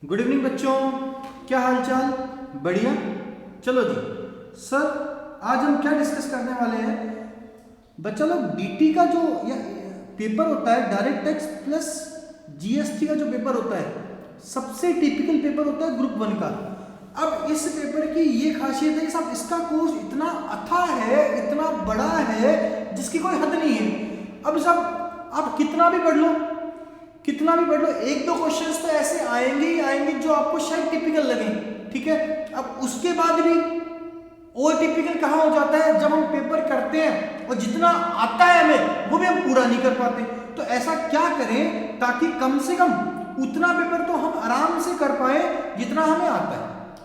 Good evening बच्चों, क्या हाल चाल? बढ़िया। चलो जी सर, आज हम क्या डिस्कस करने वाले हैं बच्चा लोग। डीटी का जो पेपर होता है, डायरेक्ट टैक्स प्लस जीएसटी का जो पेपर होता है, सबसे टिपिकल पेपर होता है ग्रुप 1 का। अब इस पेपर की ये खासियत है कि साहब इसका कोर्स इतना अथाह है, इतना बड़ा है, जिसकी कोई हद नहीं है। अब साहब आप कितना भी पढ़ लो, एक दो क्वेश्चंस तो ऐसे आएंगे ही आएंगे जो आपको शायद टिपिकल लगे, ठीक है। अब उसके बाद भी और टिपिकल कहाँ हो जाता है, जब हम पेपर करते हैं और जितना आता है हमें वो भी हम पूरा नहीं कर पाते। तो ऐसा क्या करें ताकि कम से कम उतना पेपर तो हम आराम से कर पाए जितना हमें आता है,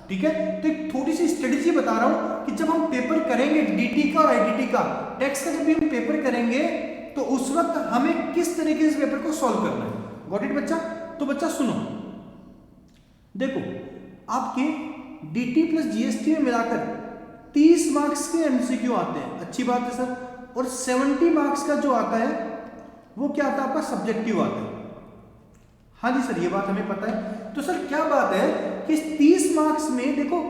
ठीक है। तो एक थोड़ी सी स्ट्रेटेजी बता रहा हूं कि जब हम पेपर करेंगे डीटी का और आईडीटी का, टैक्स का जब भी हम पेपर करेंगे तो उस वक्त हमें किस तरीके से पेपर को सॉल्व करना है। गॉट इट बच्चा? तो बच्चा सुनो, देखो आपके डीटी प्लस जीएसटी में मिलाकर 30 मार्क्स के एमसीक्यू आते हैं, अच्छी बात है सर। और 70 मार्क्स का जो आता है वो क्या आता है, आपका सब्जेक्टिव आता है। हाँ जी सर, ये बात हमें पता है। तो सर क्या बात है कि 30 मार्क्स में देखो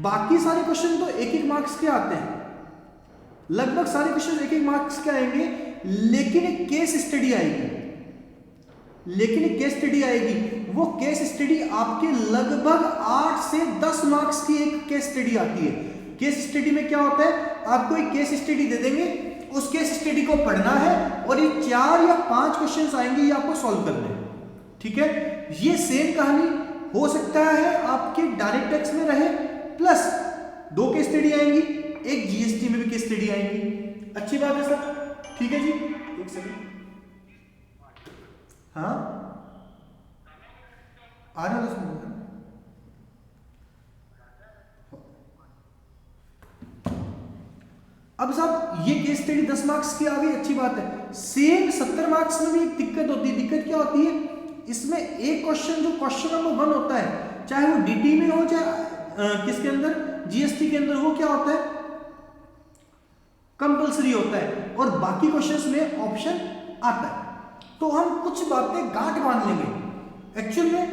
बाकी सारे क्वेश्चन तो एक एक मार्क्स के आते हैं, लगभग सारे क्वेश्चन एक एक मार्क्स के आएंगे, लेकिन एक केस स्टडी आएगी। वो केस स्टडी आपके लगभग 8 से 10 मार्क्स की एक केस स्टडी आती है। केस स्टडी में क्या होता है, आपको एक केस स्टडी दे देंगे, उस केस स्टडी को पढ़ना है और ये 4 या 5 क्वेश्चंस आएंगे, ये आपको सॉल्व करने हैं, ठीक है। ये सेम कहानी हो सकता है आपके डायरेक्ट टैक्स में रहे, प्लस 2 केस स्टडी आएंगी, एक जीएसटी में भी केस स्टडी आएंगी। अच्छी बात है सर, ठीक है जी। एक सेकंड, हाँ आ रहा है 10 मिनट। अब साहब ये केस स्टडी 10 मार्क्स की आ गई, अच्छी बात है। सेम 70 मार्क्स में भी एक दिक्कत होती है। दिक्कत क्या होती है, इसमें एक क्वेश्चन जो क्वेश्चन नंबर 1 होता है, चाहे वो डीटी में हो चाहे किसके अंदर, जीएसटी के अंदर, वो क्या होता है, कंपल्सरी होता है, और बाकी क्वेश्चंस में ऑप्शन आता है। तो हम कुछ बातें गांठ बांध लेंगे। एक्चुअल में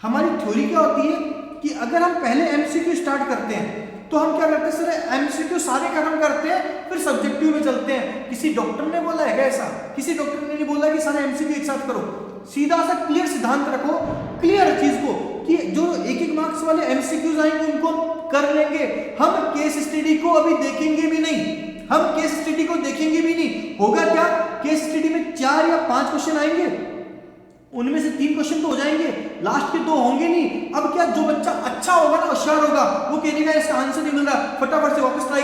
हमारी थ्योरी क्या होती है कि अगर हम पहले एमसीक्यू स्टार्ट करते हैं तो हम क्या करते हैं सर, एमसीक्यू सारे खत्म करते हैं, फिर सब्जेक्टिव में चलते हैं। किसी डॉक्टर ने बोला है क्या ऐसा? किसी डॉक्टर ने नहीं बोला कि सारे एमसीक्यू एक साथ करो। सीधा सा क्लियर सिद्धांत रखो, क्लियर चीज को, कि जो एक एक मार्क्स वाले एमसीक्यूज आएंगे उनको कर लेंगे। हम केस स्टडी को अभी देखेंगे भी नहीं, होगा क्या, केस स्टडी में 4 या 5 क्वेश्चन आएंगे, उनमें से 3 क्वेश्चन तो हो जाएंगे, लास्ट के 2 होंगे नहीं। अब क्या, जो बच्चा अच्छा होगा ना, होशियार होगा, वो कहेगा इसका आंसर नहीं मिल रहा, फटाफट से वापस ट्राई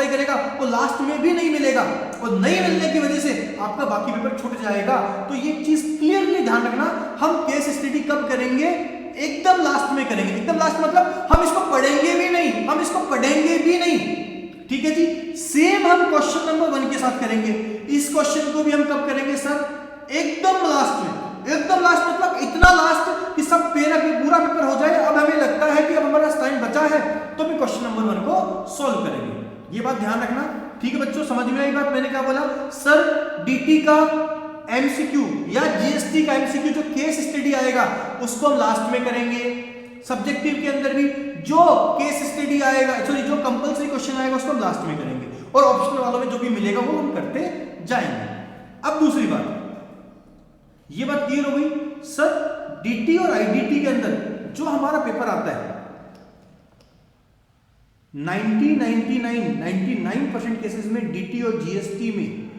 करेगा, वो लास्ट में भी नहीं मिलेगा, और नहीं मिलने की वजह से आपका बाकी पेपर छूट जाएगा। तो ये चीज क्लियरली ध्यान रखना, हम केस स्टडी कब करेंगे, एकदम लास्ट में करेंगे। एकदम लास्ट मतलब हम इसको पढ़ेंगे भी नहीं, ठीक है जी। सेम हम क्वेश्चन नंबर 1 के साथ करेंगे। इस क्वेश्चन को भी हम कब करेंगे सर, एकदम लास्ट में। एकदम लास्ट मतलब इतना लास्ट कि सब पूरा पेपर हो जाए, अब हमें लगता है कि अब हमारा टाइम बचा है, तो भी क्वेश्चन नंबर 1 को सॉल्व करेंगे। ये बात ध्यान रखना, ठीक है बच्चों। समझ में आई बात? मैंने क्या बोला सर, डीटी का एमसीक्यू या जीएसटी का एमसीक्यू जो केस स्टडी आएगा उसको हम लास्ट में करेंगे। सब्जेक्टिव के अंदर भी जो केस स्टडी आएगा, सॉरी जो कंपल्सरी क्वेश्चन आएगा उसको हम लास्ट में करेंगे, और ऑप्शनल वालों में जो भी मिलेगा वो हम करते जाएंगे। अब दूसरी बात, ये बात क्लियर हो गई सर, डीटी और आईडीटी के अंदर जो हमारा पेपर आता है 99% केसेस में डीटी और जीएसटी में,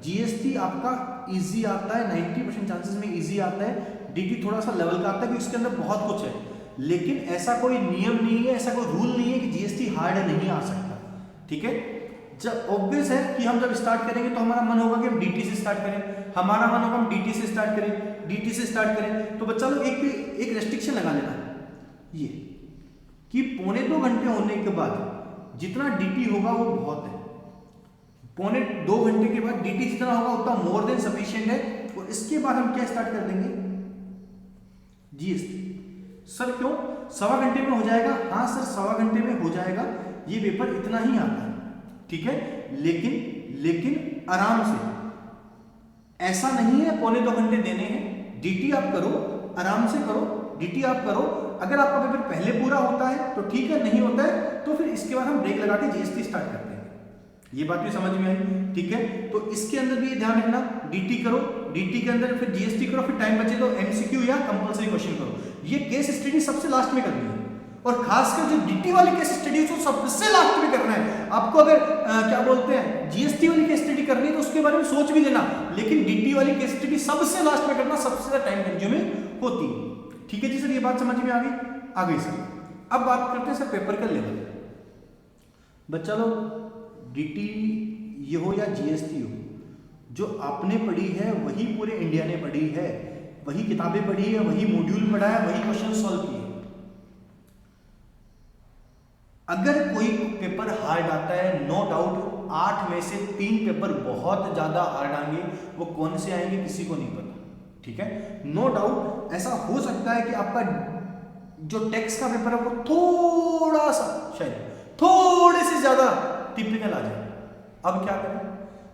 जीएसटी आपका इजी आता है, 90% चांसेस में इजी आता है। डीटी थोड़ा सा लेवल का आता है क्योंकि इसके अंदर बहुत कुछ है, लेकिन ऐसा कोई नियम नहीं है, ऐसा कोई रूल नहीं है कि जीएसटी हार्ड नहीं आ सकता, ठीक है। जब ऑब्वियस है कि हम जब स्टार्ट करेंगे तो हमारा मन होगा कि हम डीटी से स्टार्ट करें, हमारा मन होगा हम डीटी से स्टार्ट करें। तो बच्चा लोग एक रेस्ट्रिक्शन लगा लेना, ये कि 1.25 घंटे होने के बाद जितना डीटी होगा वो बहुत है, 1.25 घंटे के बाद डीटी जितना होगा उतना मोर देन सफिशिएंट है, और इसके बाद हम क्या स्टार्ट कर देंगे, जीएसटी। सर क्यों, 1.25 घंटे में हो जाएगा? हाँ सर 1.25 घंटे में हो जाएगा, ये पेपर इतना ही आता है, ठीक है। लेकिन आराम से, ऐसा नहीं है 1.25 घंटे देने हैं। डीटी आप करो, आराम से करो, डीटी आप करो। अगर आपका पेपर पहले पूरा होता है तो ठीक है, नहीं होता है तो फिर इसके बाद हम ब्रेक लगा के जीएसटी स्टार्ट करते हैं। ये बात भी समझ में आई, ठीक है। तो इसके अंदर भी ये ध्यान रखना, डीटी करो, डीटी के अंदर फिर जीएसटी करो, फिर टाइम बचे तो एमसीक्यू या कंपलसरी क्वेश्चन करो। ये केस स्टडी सबसे लास्ट में करनी है, और खासकर जो डीटी वाली केस स्टडी उसको सबसे लास्ट में करना है आपको। अगर क्या बोलते हैं जीएसटी वाली केस स्टडी करनी है तो उसके बारे में सोच भी लेना, लेकिन डीटी वाली केस स्टडी सबसे लास्ट में करना, सबसे ज्यादा टाइम कंज्यूमिंग होती है। ठीक है जी सर, ये बात समझ में आ गई सर। अब बात करते हैं सर पेपर का लेवल। बच्चा लोग डीटी ये हो या जीएसटी हो, जो आपने पढ़ी है वही पूरे इंडिया ने पढ़ी है, वही किताबें पढ़ी है, वही मॉड्यूल पढ़ा है, वही क्वेश्चन सॉल्व किए। अगर कोई पेपर हार्ड आता है, नो डाउट 8 में से 3 पेपर बहुत ज्यादा हार्ड आएंगे, वो कौन से आएंगे किसी को नहीं पता, ठीक है। नो डाउट ऐसा हो सकता है कि आपका जो टेक्स्ट का पेपर है वो थोड़ा सा शायद थोड़े से ज्यादा टिपिकल आ जाए। अब क्या करें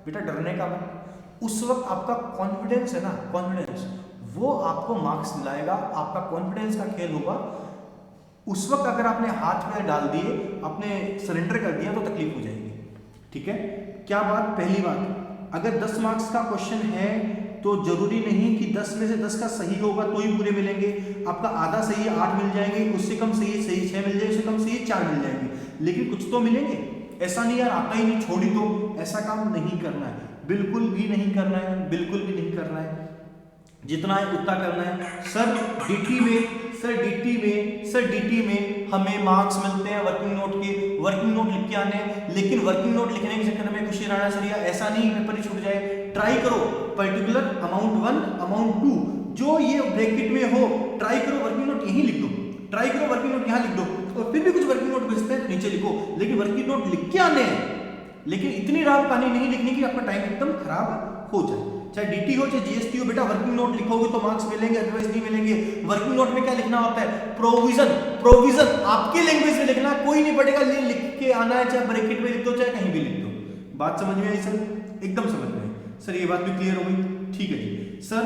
बेटा, डरने का मत। उस वक्त आपका कॉन्फिडेंस है ना, कॉन्फिडेंस वो आपको मार्क्स दिलाएगा, आपका कॉन्फिडेंस का खेल होगा। उस वक्त अगर आपने हाथ में डाल दिए, आपने सरेंडर कर दिया तो तकलीफ हो जाएगी, ठीक है। क्या बात, पहली बात, अगर 10 मार्क्स का क्वेश्चन है तो जरूरी नहीं कि 10 में से 10 का सही होगा तो ही पूरे मिलेंगे। आपका आधा सही है 8 मिल जाएंगे, उससे कम सही 6 मिल जाएंगे, उससे कम सही 4 मिल जाएंगे, लेकिन कुछ तो मिलेंगे। ऐसा नहीं यार आता ही नहीं छोड़ ही दो, ऐसा काम नहीं करना है, बिल्कुल भी नहीं करना है, बिल्कुल भी नहीं करना है। जितना है उतना करना है। सर डीटी में हमें मार्क्स मिलते हैं वर्किंग नोट के, वर्किंग नोट लिख के आने हैं, लेकिन वर्किंग नोट लिखने के चक्कर में खुशी रहना सर, ऐसा नहीं पेपर ही छूट जाए। ट्राई करो पर्टिकुलर अमाउंट 1 अमाउंट 2 जो ये ब्रैकेट में हो, ट्राई करो वर्किंग नोट यहीं लिख दो, ट्राई करो वर्किंग नोट यहाँ लिख दो, और फिर भी कुछ वर्किंग नोट बचते हैं तो नीचे लिखो, लेकिन वर्किंग नोट लिख के आने हैं। लेकिन इतनी राव कहानी नहीं लिखनी कि आपका टाइम एकदम खराब हो जाए। चाहे डीटी हो चाहे जीएसटी हो, बेटा वर्किंग नोट लिखोगे तो मार्क्स मिलेंगे, अदरवाइज नहीं मिलेंगे। वर्किंग नोट में क्या लिखना होता है, प्रोविजन आपके लैंग्वेज में लिखना, कोई नहीं पढ़ेगा, लिख के आना है, चाहे ब्रैकेट में लिख दो चाहे कहीं भी लिख दो। बात समझ में आई सर, एकदम समझ में आई सर, ये बात भी क्लियर हो गई, ठीक है जी सर।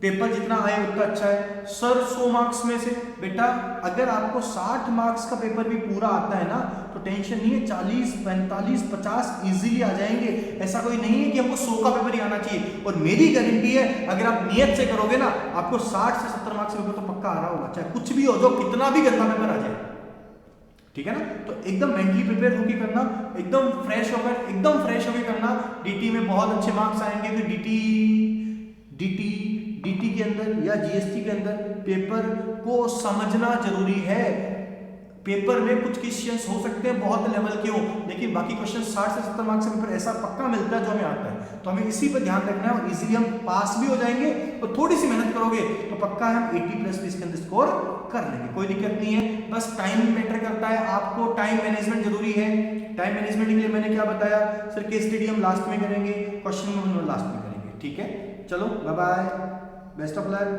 पेपर जितना आए उतना अच्छा है सर। 100 मार्क्स में से बेटा अगर आपको 60 मार्क्स का पेपर भी पूरा आता है ना तो टेंशन नहीं है, 40 45 50 इजीली आ जाएंगे। ऐसा कोई नहीं है कि हमको 100 का पेपर ही आना चाहिए, और मेरी गारंटी है अगर आप नियत से करोगे ना आपको 60 से 70 मार्क्स का पेपर तो पक्का आ रहा होगा, चाहे कुछ भी हो जाओ, कितना भी गंदा पेपर आ जाए, ठीक है ना। तो एकदम मेंटली प्रिपेयर होकर करना, एकदम फ्रेश होकर करना। डीटी में बहुत अच्छे मार्क्स आएंगे, तो डीटी के अंदर या जीएसटी के अंदर पेपर को समझना जरूरी है। पेपर में कुछ क्वेश्चंस हो सकते हैं बहुत लेवल के हो, लेकिन बाकी क्वेश्चन 60 से 70 मार्क्स का पेपर ऐसा पक्का मिलता है जो हमें आता है, तो हमें इसी पर ध्यान रखना है और इजीली हम पास भी हो जाएंगे। और थोड़ी सी मेहनत करोगे तो पक्का हम 80+ इसके अंदर स्कोर कर लेंगे, कोई दिक्कत नहीं है। बस टाइम मैटर करता है, आपको टाइम मैनेजमेंट जरूरी है। टाइम मैनेजमेंट के लिए मैंने क्या बताया सर, केस स्टडी हम लास्ट में करेंगे, क्वेश्चन हम लास्ट में करेंगे, ठीक है। चलो bye bye, best of luck.